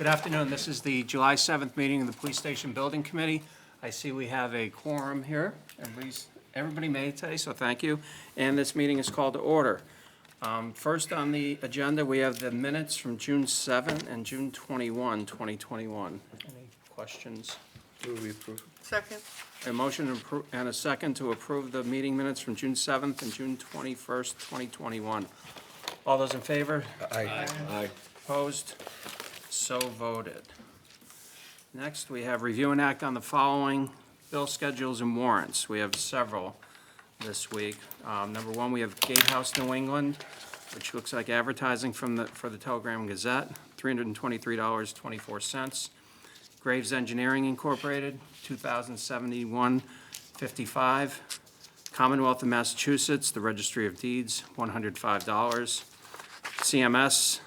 Good afternoon. This is the July 7th meeting of the Police Station Building Committee. I see we have a quorum here. Everybody made today, so thank you. And this meeting is called to order. First on the agenda, we have the minutes from June 7 and June 21, 2021. Any questions? Move we approve. Second. A motion and a second to approve the meeting minutes from June 7th and June 21st, 2021. All those in favor? Aye. Aye. Opposed? So voted. Next, we have review and act on the following bill schedules and warrants. We have several this week. Number one, we have Gatehouse New England, which looks like advertising for the Telegram Gazette, $323.24. Graves Engineering Incorporated, $2,071.55. Commonwealth of Massachusetts, the Registry of Deeds, $105. CMS,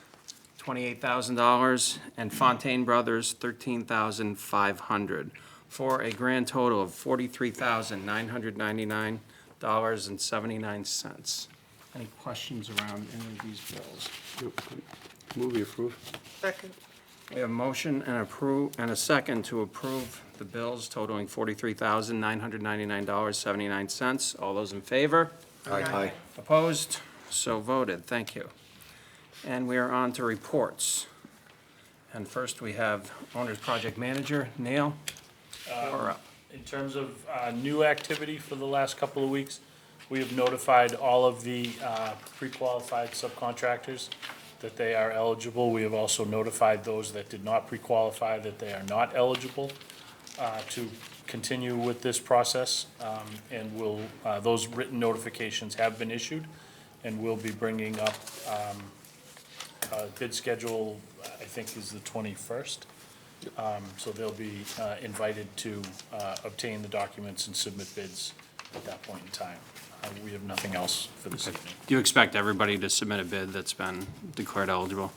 $28,000, and Fontaine Brothers, $13,500, for a grand total of $43,999.79. Any questions around any of these bills? Move we approve. Second. We have a motion and a second to approve the bills totaling $43,999.79. All those in favor? Aye. Opposed? So voted. Thank you. And we are on to reports. And first, we have Owner's Project Manager, Neil. You're up. In terms of new activity for the last couple of weeks, we have notified all of the pre-qualified subcontractors that they are eligible. We have also notified those that did not pre-qualify that they are not eligible to continue with this process. And those written notifications have been issued, and we'll be bringing up bid schedule, I think, is the 21st. So they'll be invited to obtain the documents and submit bids at that point in time. We have nothing else for this evening. Do you expect everybody to submit a bid that's been declared eligible?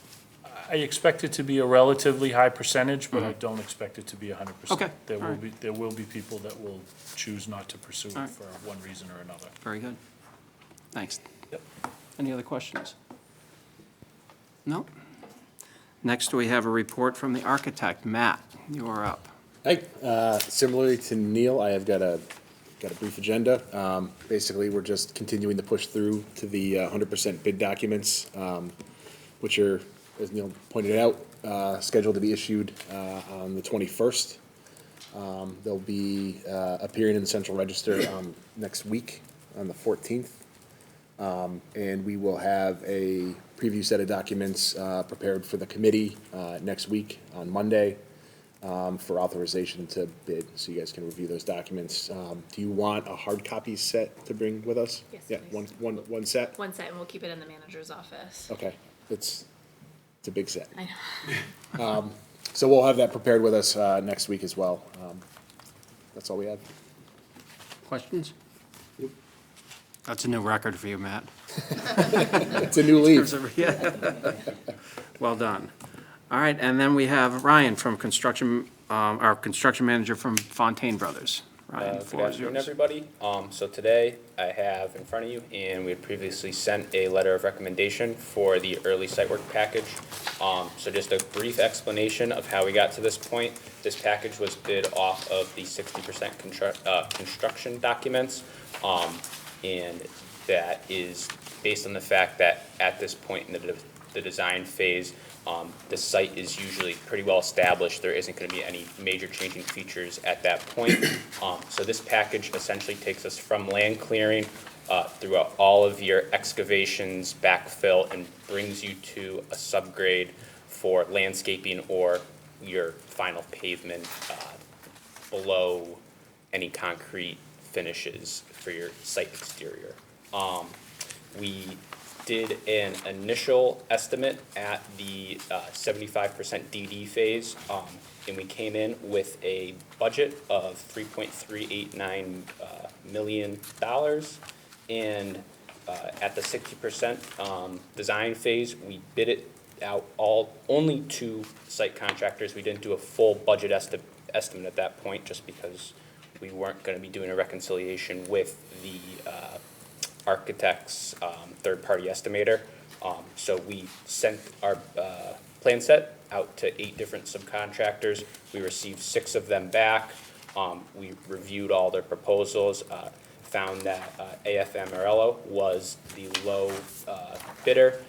I expect it to be a relatively high percentage, but I don't expect it to be 100%. Okay, There all will right. be, there will be people that will choose not to pursue All it right. for one reason or another. Very good. Thanks. Yep. Any other questions? No? Next, we have a report from the architect. Matt, you are up. Hi, similarly to Neil, I have got a brief agenda. Basically, we're just continuing to push through to the 100% bid documents, which are, as Neil pointed out, scheduled to be issued on the 21st. They'll be appearing in the Central Register next week on the 14th. And we will have a preview set of documents prepared for the committee next week on Monday for authorization to bid, so you guys can review those documents. Do you want a hard copy set to bring with us? Yes, Yeah, please. one set? One set, and we'll keep it in the manager's office. Okay, it's a big set. I know. So we'll have that prepared with us next week as well. That's all we have. Questions? That's a new record for you, Matt. It's a new leaf. Yeah. Well done. All right, and then we have Ryan from construction, our construction manager from Fontaine Brothers. Ryan, Good floor is afternoon, yours. everybody. So today I have in front of you, and we had previously sent a letter of recommendation for the early site work package. So just a brief explanation of how we got to this point. This package was bid off of the 60% construction documents. And that is based on the fact that at this point in the design phase, the site is usually pretty well established. There isn't going to be any major changing features at that point. So this package essentially takes us from land clearing throughout all of your excavations, backfill, and brings you to a subgrade for landscaping or your final pavement below any concrete finishes for your site exterior. We did an initial estimate at the 75% DD phase, and we came in with a budget of $3.389 million. And at the 60% design phase, we bid it out only to site contractors. We didn't do a full budget estimate at that point, just because we weren't going to be doing a reconciliation with the architect's third-party estimator. So we sent our plan set out to 8 different subcontractors. We received 6 of them back. We reviewed all their proposals, found that AF Amarello was the low bidder.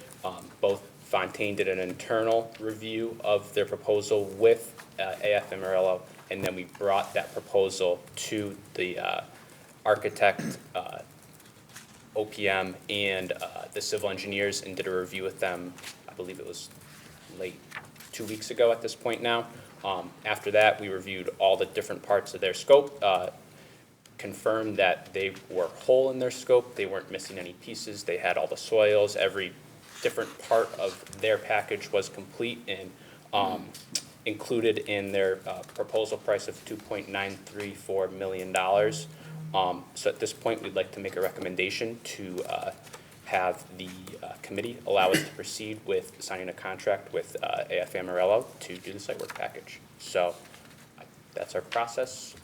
Both Fontaine did an internal review of their proposal with AF Amarello, and then we brought that proposal to the architect, OPM, and the civil engineers, and did a review with them. I believe it was late 2 weeks ago at this point now. After that, we reviewed all the different parts of their scope, confirmed that they were whole in their scope, they weren't missing any pieces, they had all the soils, every different part of their package was complete and included in their proposal price of $2.934 million. So at this point, we'd like to make a recommendation to have the committee allow us to proceed with signing a contract with AF Amarello to do the site work package. So that's our process.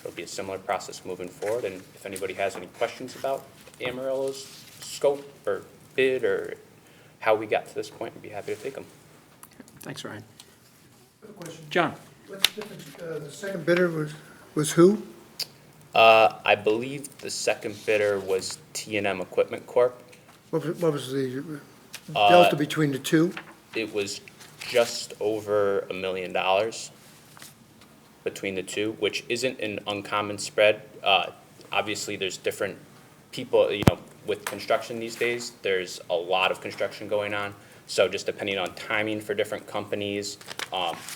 It'll be a similar process moving forward, and if anybody has any questions about Amarello's scope or bid or how we got to this point, we'd be happy to take them. Thanks, Ryan. Question. John? What's the difference, the second bidder was who? I believe the second bidder was T&M Equipment Corp. What was the delta between the two? It was just over $1 million between the two, which isn't an uncommon spread. Obviously, there's different people, with construction these days, there's a lot of construction going on. So just depending on timing for different companies,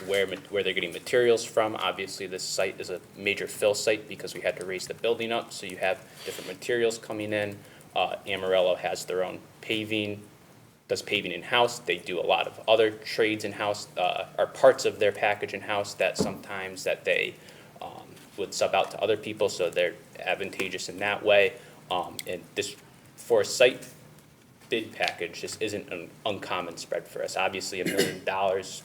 where they're getting materials from. Obviously, this site is a major fill site because we had to raise the building up, so you have different materials coming in. Amarello has their own paving, does paving in-house. They do a lot of other trades in-house, or parts of their package in-house that sometimes that they would sub out to other people, so they're advantageous in that way. And this, for a site bid package, this isn't an uncommon spread for us. Obviously, $1 million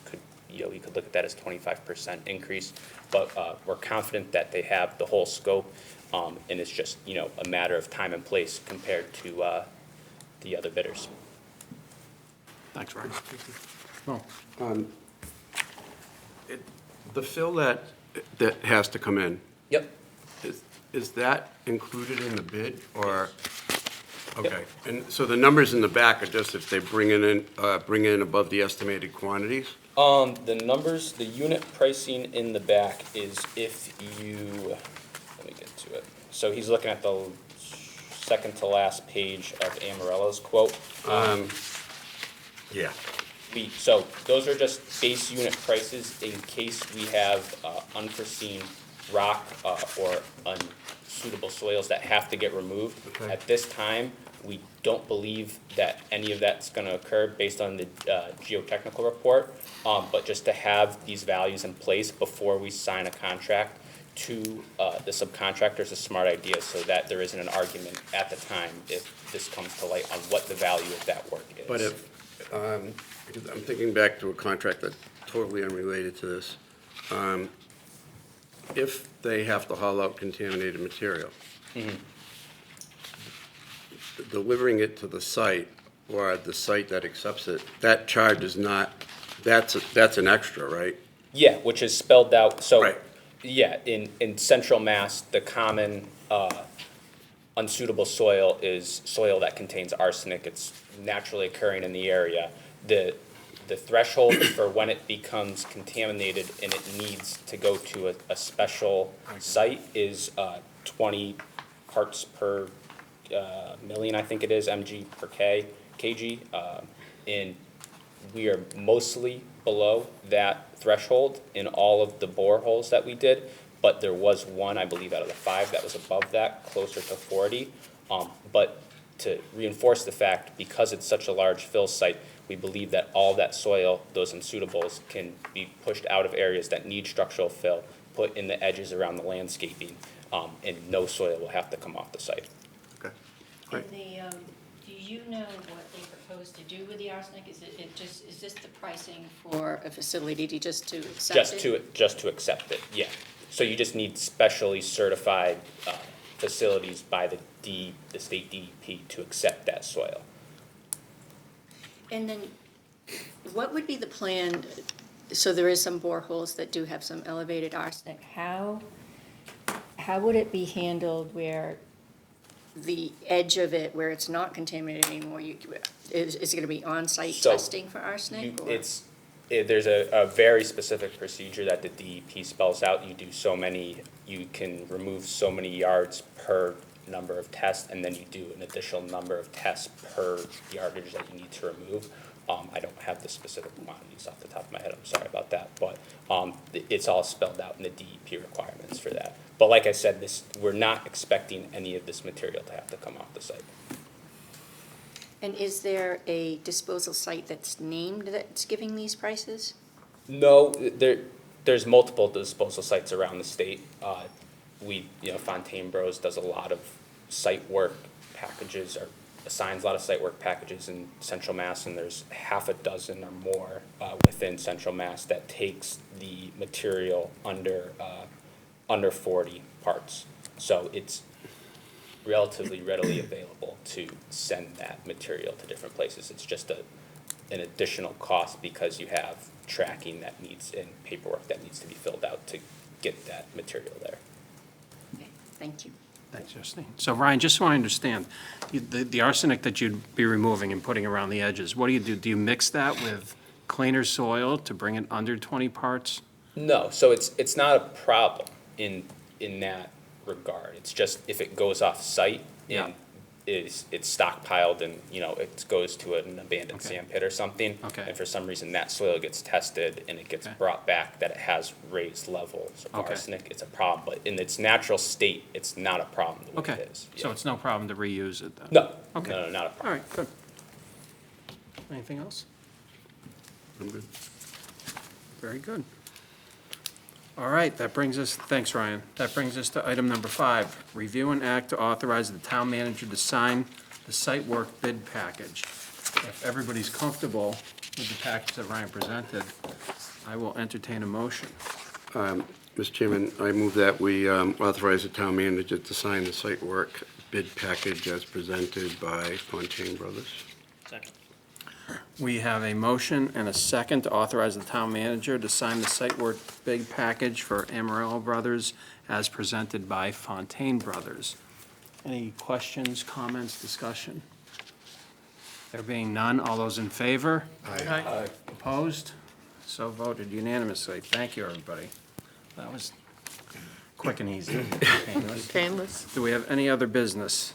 could, you could look at that as 25% increase, but we're confident that they have the whole scope, and it's just, a matter of time and place compared to the other bidders. Thanks, Ryan. Oh, The fill that has to come in, Yep. is that included in the bid, or? Okay, and so the numbers in the back are just if they bring in above the estimated quantities? The numbers, the unit pricing in the back is if you, let me get to it. So he's looking at the second to last page of Amarello's quote. Yeah. So those are just base unit prices in case we have unforeseen rock or unsuitable soils that have to get removed. Okay. At this time, we don't believe that any of that's gonna occur based on the geotechnical report. But just to have these values in place before we sign a contract to the subcontractor is a smart idea, so that there isn't an argument at the time if this comes to light on what the value of that work is. But if, because I'm thinking back to a contract that's totally unrelated to this. If they have to haul out contaminated material, delivering it to the site or the site that accepts it, that charge is not, that's an extra, right? Yeah, which is spelled out, so. Right. Yeah, in central Mass, the common unsuitable soil is soil that contains arsenic. It's naturally occurring in the area. The threshold for when it becomes contaminated and it needs to go to a special site is 20 parts per million, I think it is, mg per kg. And we are mostly below that threshold in all of the boreholes that we did, but there was one, I believe, out of the 5 that was above that, closer to 40. But to reinforce the fact, because it's such a large fill site, we believe that all that soil, those unsuitables, can be pushed out of areas that need structural fill, put in the edges around the landscaping, and no soil will have to come off the site. Okay. And do you know what they propose to do with the arsenic? Is this the pricing for a facility just to accept it? Just to accept it, yeah. So you just need specially certified facilities by the state DEP to accept that soil. And then, what would be the plan? So there is some boreholes that do have some elevated arsenic. How would it be handled where the edge of it, where it's not contaminated anymore, is it gonna be on-site So, testing for arsenic? or- There's a very specific procedure that the DEP spells out. You can remove so many yards per number of tests, and then you do an additional number of tests per yardage that you need to remove. I don't have the specific quantities off the top of my head, I'm sorry about that, but, it's all spelled out in the DEP requirements for that. But like I said, we're not expecting any of this material to have to come off the site. And is there a disposal site that's named that's giving these prices? No, there's multiple disposal sites around the state. Fontaine Bros does a lot of site work packages, or assigns a lot of site work packages in Central Mass, and there's half a dozen or more within Central Mass that takes the material under 40 parts. So it's relatively readily available to send that material to different places. It's just an additional cost because you have tracking that needs and paperwork that needs to be filled out to get that material there. Okay, thank you. Thanks, Justine. So Ryan, just so I understand, the arsenic that you'd be removing and putting around the edges, what do you do? Do you mix that with cleaner soil to bring it under 20 parts? No, so it's not a problem in that regard. It's just if it goes off site Yeah. and it's stockpiled and, it goes to an abandoned Okay. sand pit or something. Okay. And for some reason that soil gets tested and it gets Okay. brought back that it has raised levels of Okay. arsenic, it's a problem. But in its natural state, it's not a problem the way Okay, it is. so Yeah. it's no problem to reuse it then? No, Okay. no, not a problem. All right, good. Anything else? I'm good. Very good. All right, thanks, Ryan. That brings us to item number 5, review and act to authorize the town manager to sign the site work bid package. If everybody's comfortable with the package that Ryan presented, I will entertain a motion. Mr. Chairman, I move that we authorize the town manager to sign the site work bid package as presented by Fontaine Brothers. Second. We have a motion and a second to authorize the town manager to sign the site work bid package for Amarillo Brothers as presented by Fontaine Brothers. Any questions, comments, discussion? There being none, all those in favor? Aye. Opposed? So voted unanimously. Thank you, everybody. That was quick and easy. Painless. Painless. Do we have any other business?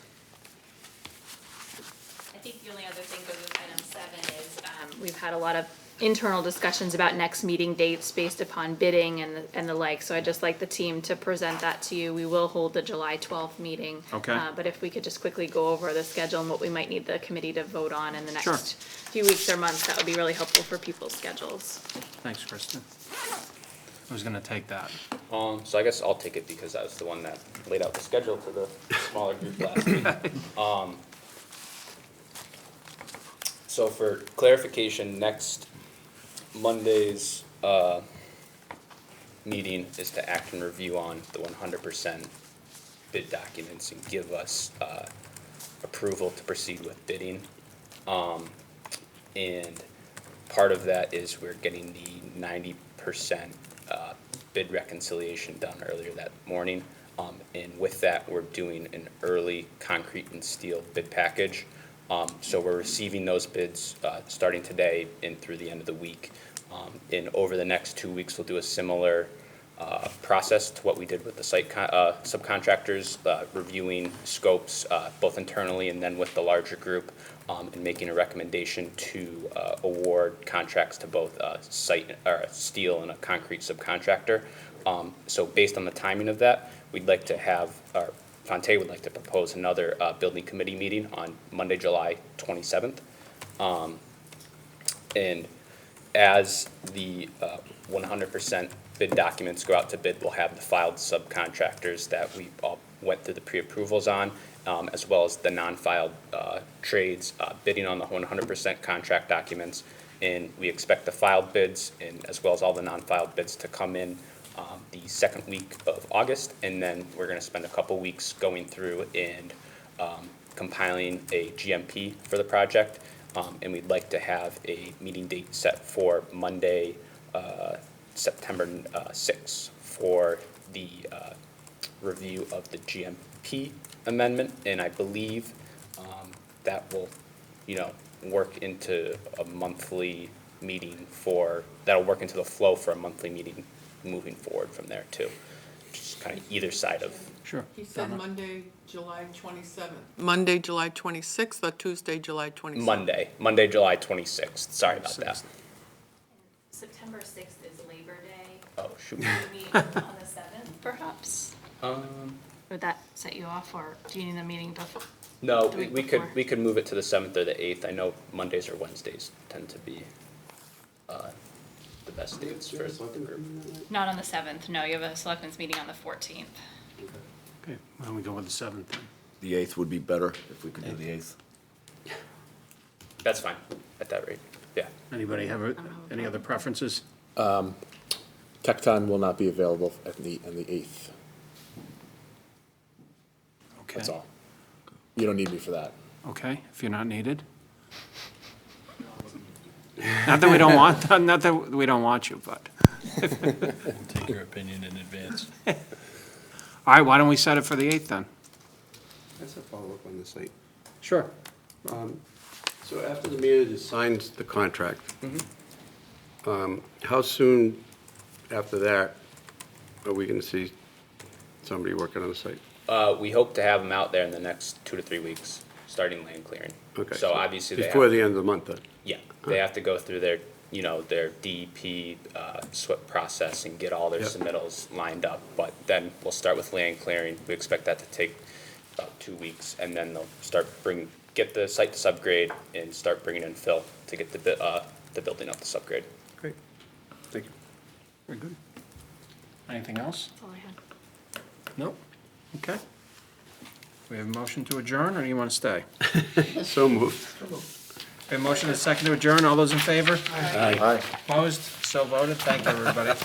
I think the only other thing goes with item 7 is, we've had a lot of internal discussions about next meeting dates based upon bidding and the like, so I'd just like the team to present that to you. We will hold the July 12th meeting. Okay. But if we could just quickly go over the schedule and what we might need the committee to vote on in the Sure. next few weeks or months, that would be really helpful for people's schedules. Thanks, Kristen. Who's going to take that? So I guess I'll take it because I was the one that laid out the schedule to the smaller group last week. So for clarification, next Monday's meeting is to act and review on the 100% bid documents and give us approval to proceed with bidding. And part of that is we're getting the 90% bid reconciliation done earlier that morning. And with that, we're doing an early concrete and steel bid package. So we're receiving those bids starting today and through the end of the week. And over the next 2 weeks, we'll do a similar process to what we did with the site subcontractors, reviewing scopes both internally and then with the larger group, and making a recommendation to award contracts to both steel and a concrete subcontractor. So based on the timing of that, we'd like to have, Fontaine would like to propose another building committee meeting on Monday, July 27th. And as the 100% bid documents go out to bid, we'll have the filed subcontractors that we all went through the pre-approvals on, as well as the non-filed trades bidding on the 100% contract documents. And we expect the filed bids and as well as all the non-filed bids to come in the second week of August. And then we're going to spend a couple weeks going through and compiling a GMP for the project. And we'd like to have a meeting date set for Monday, September 6th for the review of the GMP amendment. And I believe that will, work into a monthly meeting that'll work into the flow for a monthly meeting moving forward from there too. Just kind of either side of, Sure. He said Monday, July 27th. Monday, July 26th, or Tuesday, July 27th? Monday, July 26th. Sorry about that. September 6th is Labor Day. Oh, shoot. Do we meet on the 7th, perhaps? Would that set you off, or do you need a meeting before? No, The week we before. could move it to the 7th or the 8th. I know Mondays or Wednesdays tend to be the best dates for the group. Not on the 7th, no, you have a selectmen's meeting on the 14th. Okay, why don't we go with the 7th then? The 8th would be better if we could do the 8th. That's fine, at that rate, yeah. Anybody have any other preferences? Tecton will not be available on the 8th, Okay. that's all. You don't need me for that. Okay, if you're not needed. Not that we don't want, not that we don't want you, but, Take your opinion in advance. all right, why don't we set it for the 8th then? That's a follow-up on the site. Sure. So after the manager signs the contract, how soon after that are we going to see somebody working on the site? We hope to have them out there in the next 2 to 3 weeks, starting land clearing. Okay. So obviously they have. Before the end of the month, then? Yeah, they have to go through their, their DEP, SWIP process and get all their Yep. submittals lined up. But then we'll start with land clearing. We expect that to take about 2 weeks. And then they'll get the site to subgrade and start bringing in fill to get the building up to subgrade. Great. Thank you. Very good. Anything else? That's all I had. Nope. Okay. We have a motion to adjourn, or do you want to stay? So moved. We have a motion and a second to adjourn. All those in favor? Aye. Opposed? So voted. Thank you, everybody.